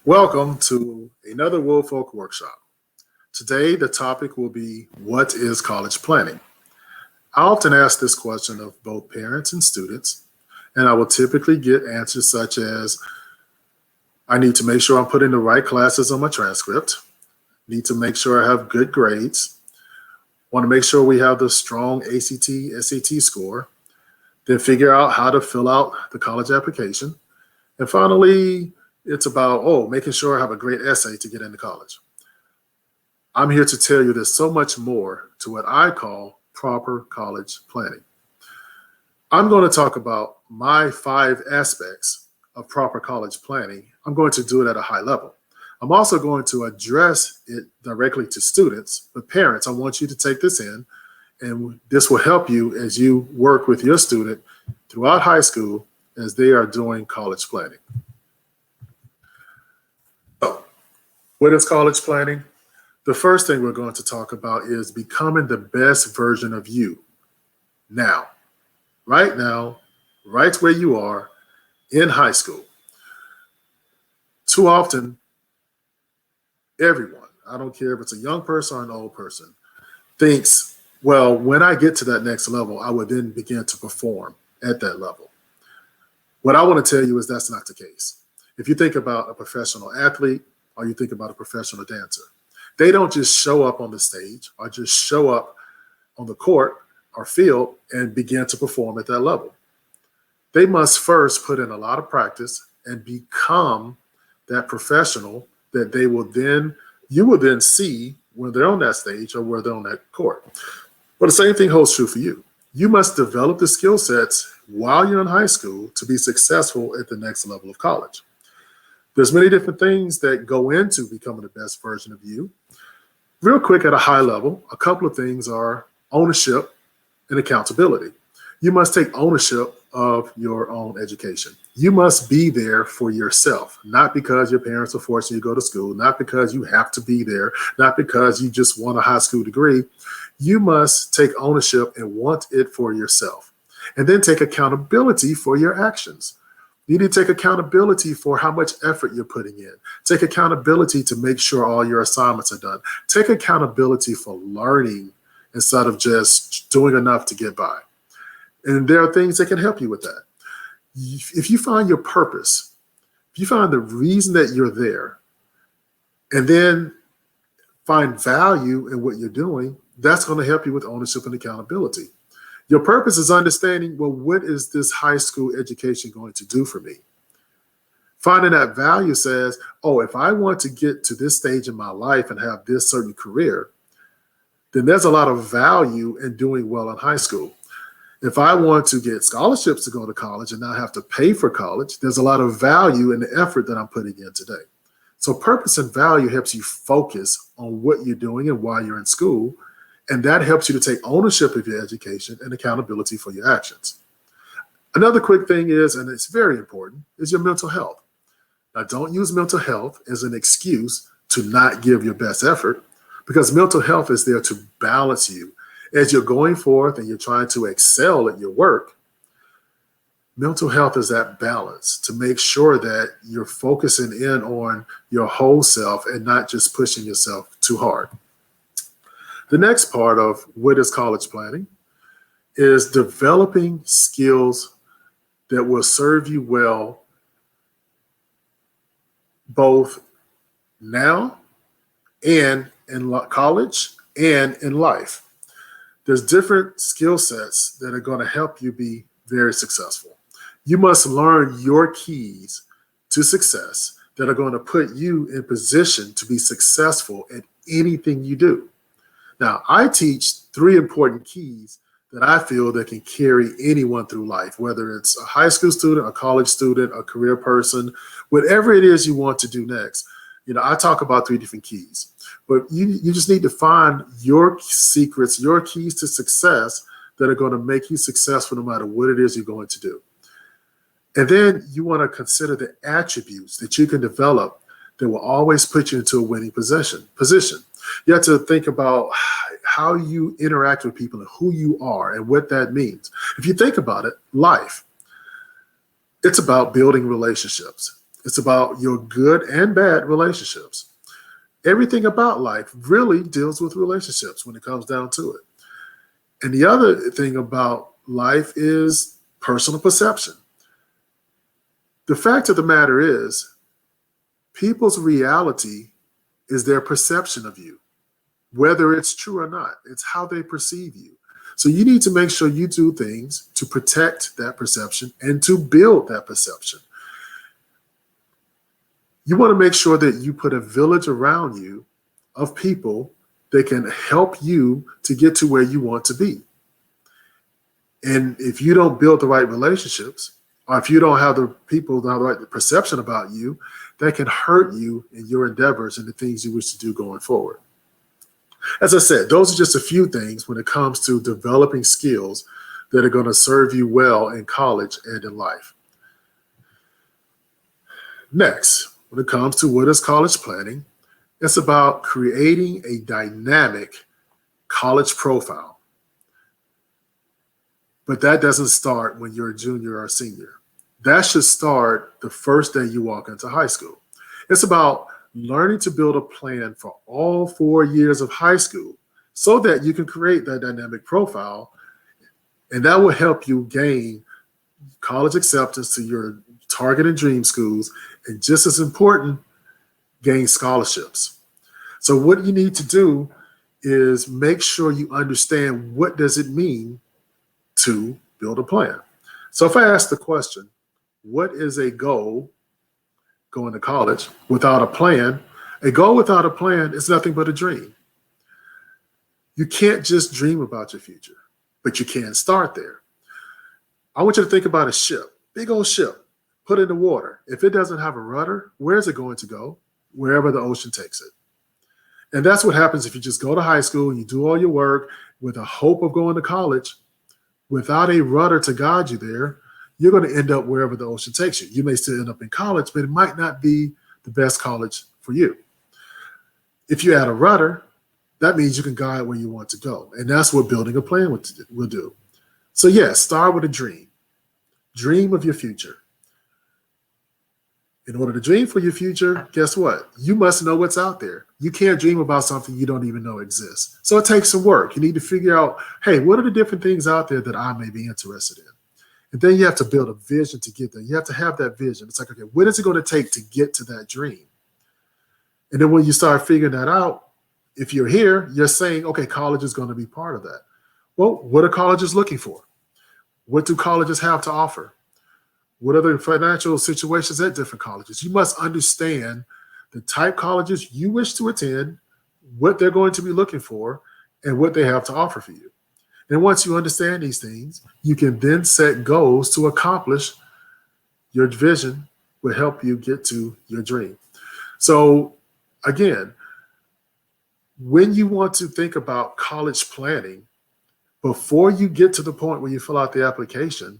Welcome to another Woolfolk workshop. Today, the topic will be, what is college planning? I often ask this question of both parents and students, and I will typically get answers such as, I need to make sure I'm putting the right classes on my transcript, need to make sure I have good grades, want to make sure we have the strong ACT, SAT score, then figure out how to fill out the college application, and finally, it's about, making sure I have a great essay to get into college. I'm here to tell you there's so much more to what I call proper college planning. I'm going to talk about my 5 aspects of proper college planning. I'm going to do it at a high level. I'm also going to address it directly to students, but parents, I want you to take this in, and this will help you as you work with your student throughout high school as they are doing college planning. So, what is college planning? The first thing we're going to talk about is becoming the best version of you now, right where you are in high school. Too often, everyone, I don't care if it's a young person or an old person, thinks, well, when I get to that next level, I would then begin to perform at that level. What I want to tell you is that's not the case. If you think about a professional athlete or you think about a professional dancer, they don't just show up on the stage or just show up on the court or field and begin to perform at that level. They must first put in a lot of practice and become that professional that you will then see when they're on that stage or where they're on that court. But the same thing holds true for you. You must develop the skill sets while you're in high school to be successful at the next level of college. There's many different things that go into becoming the best version of you. Real quick at a high level, a couple of things are ownership and accountability. You must take ownership of your own education. You must be there for yourself, not because your parents are forcing you to go to school, not because you have to be there, not because you just want a high school degree. You must take ownership and want it for yourself, and then take accountability for your actions. You need to take accountability for how much effort you're putting in. Take accountability to make sure all your assignments are done. Take accountability for learning instead of just doing enough to get by. And there are things that can help you with that. If you find your purpose, if you find the reason that you're there, and then find value in what you're doing, that's going to help you with ownership and accountability. Your purpose is understanding, well, what is this high school education going to do for me? Finding that value says, if I want to get to this stage in my life and have this certain career, then there's a lot of value in doing well in high school. If I want to get scholarships to go to college and not have to pay for college, there's a lot of value in the effort that I'm putting in today. So purpose and value helps you focus on what you're doing and why you're in school. And that helps you to take ownership of your education and accountability for your actions. Another quick thing is, and it's very important, is your mental health. Now, don't use mental health as an excuse to not give your best effort, because mental health is there to balance you. As you're going forth and you're trying to excel at your work, mental health is that balance to make sure that you're focusing in on your whole self and not just pushing yourself too hard. The next part of what is college planning is developing skills that will serve you well both now and in college and in life. There's different skill sets that are going to help you be very successful. You must learn your keys to success that are going to put you in position to be successful at anything you do. Now, I teach 3 important keys that I feel that can carry anyone through life, whether it's a high school student, a college student, a career person, whatever it is you want to do next. I talk about 3 different keys, but you just need to find your secrets, your keys to success that are going to make you successful no matter what it is you're going to do. And then you want to consider the attributes that you can develop that will always put you into a winning position. You have to think about how you interact with people and who you are and what that means. If you think about it, life, it's about building relationships. It's about your good and bad relationships. Everything about life really deals with relationships when it comes down to it. And the other thing about life is personal perception. The fact of the matter is, people's reality is their perception of you, whether it's true or not. It's how they perceive you. So you need to make sure you do things to protect that perception and to build that perception. You want to make sure that you put a village around you of people that can help you to get to where you want to be. And if you don't build the right relationships, or if you don't have the people that have the right perception about you, that can hurt you in your endeavors and the things you wish to do going forward. As I said, those are just a few things when it comes to developing skills that are going to serve you well in college and in life. Next, when it comes to what is college planning, it's about creating a dynamic college profile. But that doesn't start when you're a junior or a senior. That should start the first day you walk into high school. It's about learning to build a plan for all 4 years of high school so that you can create that dynamic profile, and that will help you gain college acceptance to your target and dream schools, and just as important, gain scholarships. So what you need to do is make sure you understand, what does it mean to build a plan? So if I ask the question, what is a goal going to college without a plan? A goal without a plan is nothing but a dream. You can't just dream about your future, but you can start there. I want you to think about a ship, big old ship, put in the water. If it doesn't have a rudder, where's it going to go? Wherever the ocean takes it. And that's what happens if you just go to high school and you do all your work with a hope of going to college without a rudder to guide you there. You're going to end up wherever the ocean takes you. You may still end up in college, but it might not be the best college for you. If you add a rudder, that means you can guide where you want to go. And that's what building a plan will do. So yes, start with a dream. Dream of your future. In order to dream for your future, guess what? You must know what's out there. You can't dream about something you don't even know exists. So it takes some work. You need to figure out, hey, what are the different things out there that I may be interested in? And then you have to build a vision to get there. You have to have that vision. It's like, okay, what is it going to take to get to that dream? And then when you start figuring that out, if you're here, you're saying, okay, college is going to be part of that. Well, what are colleges looking for? What do colleges have to offer? What are the financial situations at different colleges? You must understand the type colleges you wish to attend, what they're going to be looking for, and what they have to offer for you. And once you understand these things, you can then set goals to accomplish your vision, will help you get to your dream. So again, when you want to think about college planning, before you get to the point where you fill out the application,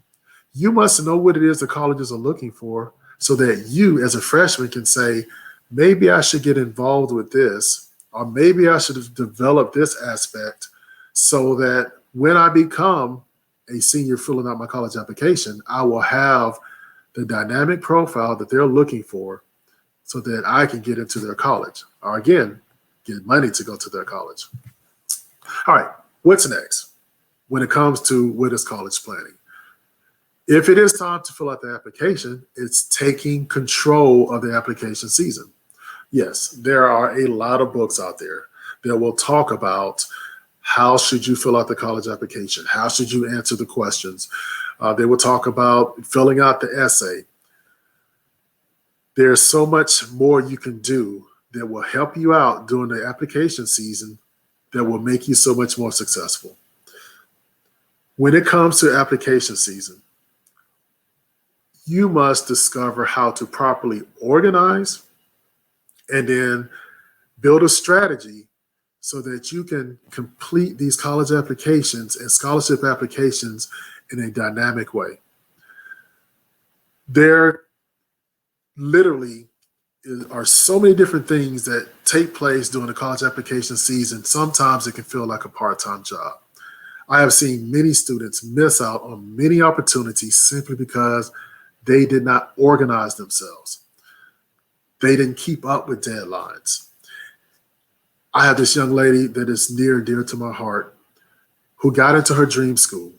you must know what it is the colleges are looking for so that you as a freshman can say, maybe I should get involved with this, or maybe I should develop this aspect so that when I become a senior filling out my college application, I will have the dynamic profile that they're looking for so that I can get into their college, or again, get money to go to their college. All right, what's next when it comes to what is college planning? If it is time to fill out the application, it's taking control of the application season. Yes, there are a lot of books out there that will talk about how should you fill out the college application? How should you answer the questions? They will talk about filling out the essay. There's so much more you can do that will help you out during the application season that will make you so much more successful. When it comes to application season, you must discover how to properly organize and then build a strategy so that you can complete these college applications and scholarship applications in a dynamic way. There literally are so many different things that take place during the college application season. Sometimes it can feel like a part-time job. I have seen many students miss out on many opportunities simply because they did not organize themselves. They didn't keep up with deadlines. I have this young lady that is near and dear to my heart who got into her dream school,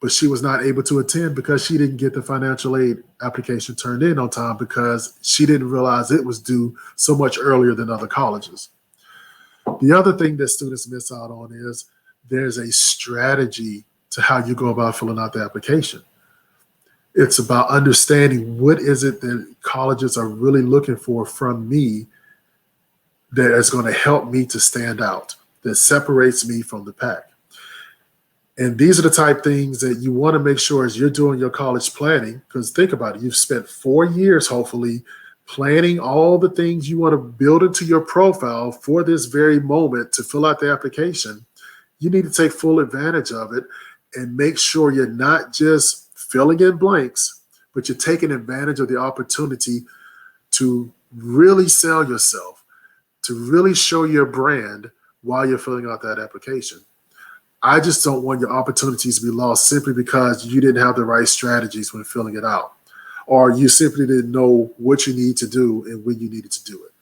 but she was not able to attend because she didn't get the financial aid application turned in on time because she didn't realize it was due so much earlier than other colleges. The other thing that students miss out on is there's a strategy to how you go about filling out the application. It's about understanding what is it that colleges are really looking for from me that is going to help me to stand out, that separates me from the pack. And these are the type things that you want to make sure as you're doing your college planning, because think about it, you've spent 4 years, hopefully, planning all the things you want to build into your profile for this very moment to fill out the application. You need to take full advantage of it and make sure you're not just filling in blanks, but you're taking advantage of the opportunity to really sell yourself, to really show your brand while you're filling out that application. I just don't want your opportunities to be lost simply because you didn't have the right strategies when filling it out, or you simply didn't know what you need to do and when you needed to do it.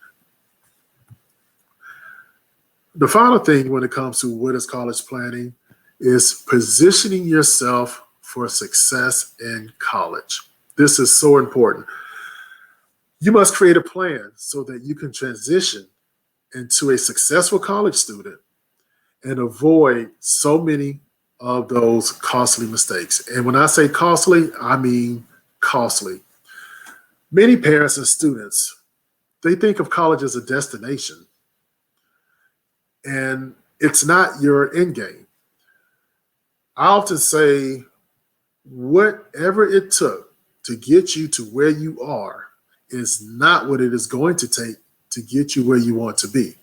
The final thing when it comes to what is college planning is positioning yourself for success in college. This is so important. You must create a plan so that you can transition into a successful college student and avoid so many of those costly mistakes. And when I say costly, I mean costly. Many parents and students, they think of college as a destination, and it's not your end game. I often say, whatever it took to get you to where you are is not what it is going to take to get you where you want to be.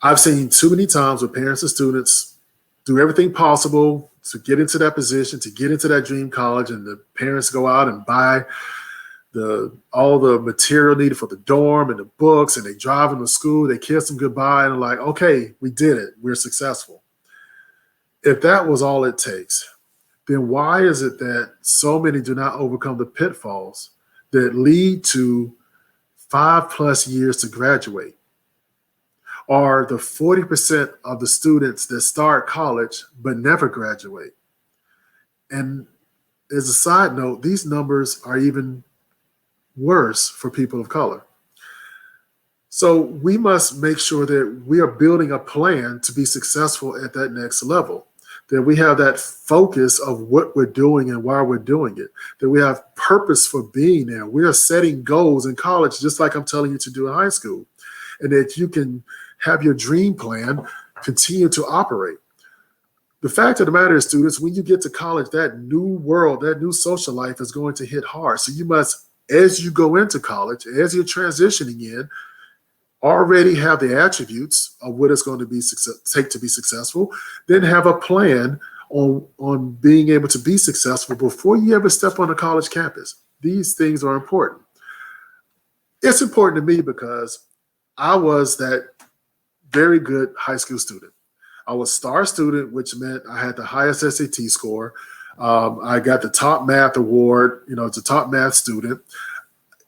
I've seen too many times where parents and students do everything possible to get into that position, to get into that dream college, and the parents go out and buy all the material needed for the dorm and the books, and they drive them to school, they kiss them goodbye, and they're like, okay, we did it, we're successful. If that was all it takes, then why is it that so many do not overcome the pitfalls that lead to 5+ years to graduate? Or the 40% of the students that start college but never graduate? And as a side note, these numbers are even worse for people of color. So we must make sure that we are building a plan to be successful at that next level, that we have that focus of what we're doing and why we're doing it, that we have purpose for being there. We are setting goals in college, just like I'm telling you to do in high school, and that you can have your dream plan continue to operate. The fact of the matter is, students, when you get to college, that new world, that new social life is going to hit hard. So you must, as you go into college, as you're transitioning in, already have the attributes of what it's going to take to be successful, then have a plan on being able to be successful before you ever step on a college campus. These things are important. It's important to me because I was that very good high school student. I was star student, which meant I had the highest SAT score. I got the top math award, as a top math student.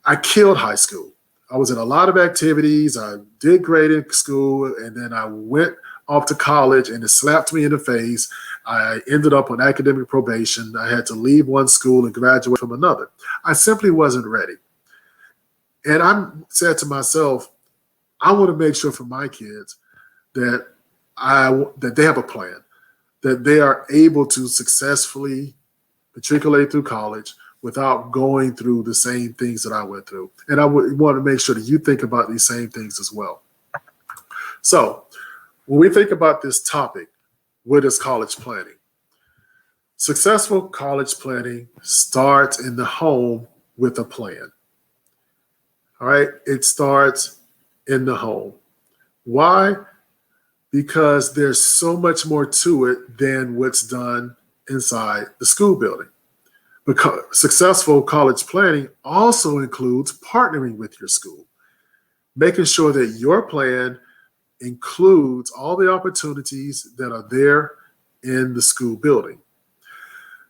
I killed high school. I was in a lot of activities. I did great in school, and then I went off to college, and it slapped me in the face. I ended up on academic probation. I had to leave one school and graduate from another. I simply wasn't ready. And I said to myself, I want to make sure for my kids that they have a plan, that they are able to successfully matriculate through college without going through the same things that I went through. And I would want to make sure that you think about these same things as well. So when we think about this topic, what is college planning? Successful college planning starts in the home with a plan. All right, it starts in the home. Why? Because there's so much more to it than what's done inside the school building. Because successful college planning also includes partnering with your school, making sure that your plan includes all the opportunities that are there in the school building.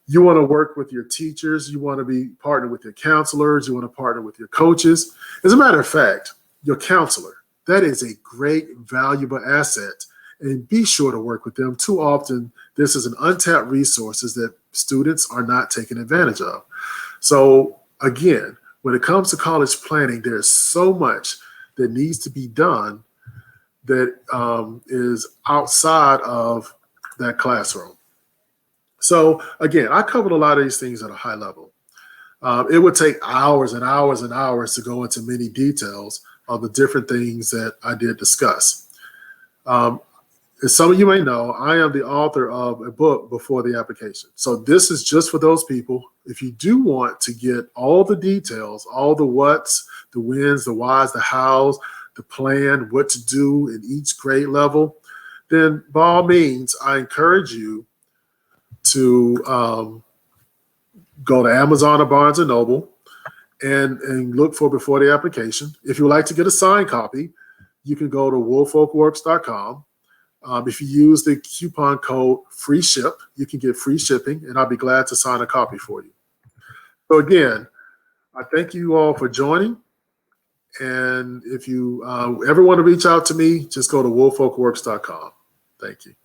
You want to work with your teachers. You want to be partnered with your counselors. You want to partner with your coaches. As a matter of fact, your counselor, that is a great, valuable asset. And be sure to work with them. Too often, this is an untapped resources that students are not taking advantage of. So again, when it comes to college planning, there's so much that needs to be done that is outside of that classroom. So again, I covered a lot of these things at a high level. It would take hours and hours and hours to go into many details of the different things that I did discuss. As some of you may know, I am the author of a book, Before the Application. So this is just for those people. If you do want to get all the details, all the whats, the whens, the whys, the hows, the plan, what to do in each grade level, then by all means, I encourage you to go to Amazon or Barnes & Noble and look for Before the Application. If you would like to get a signed copy, you can go to woolfolkworks.com. If you use the coupon code FREESHIP, you can get free shipping, and I'll be glad to sign a copy for you. So again, I thank you all for joining. And if you ever want to reach out to me, just go to woolfolkworks.com. Thank you.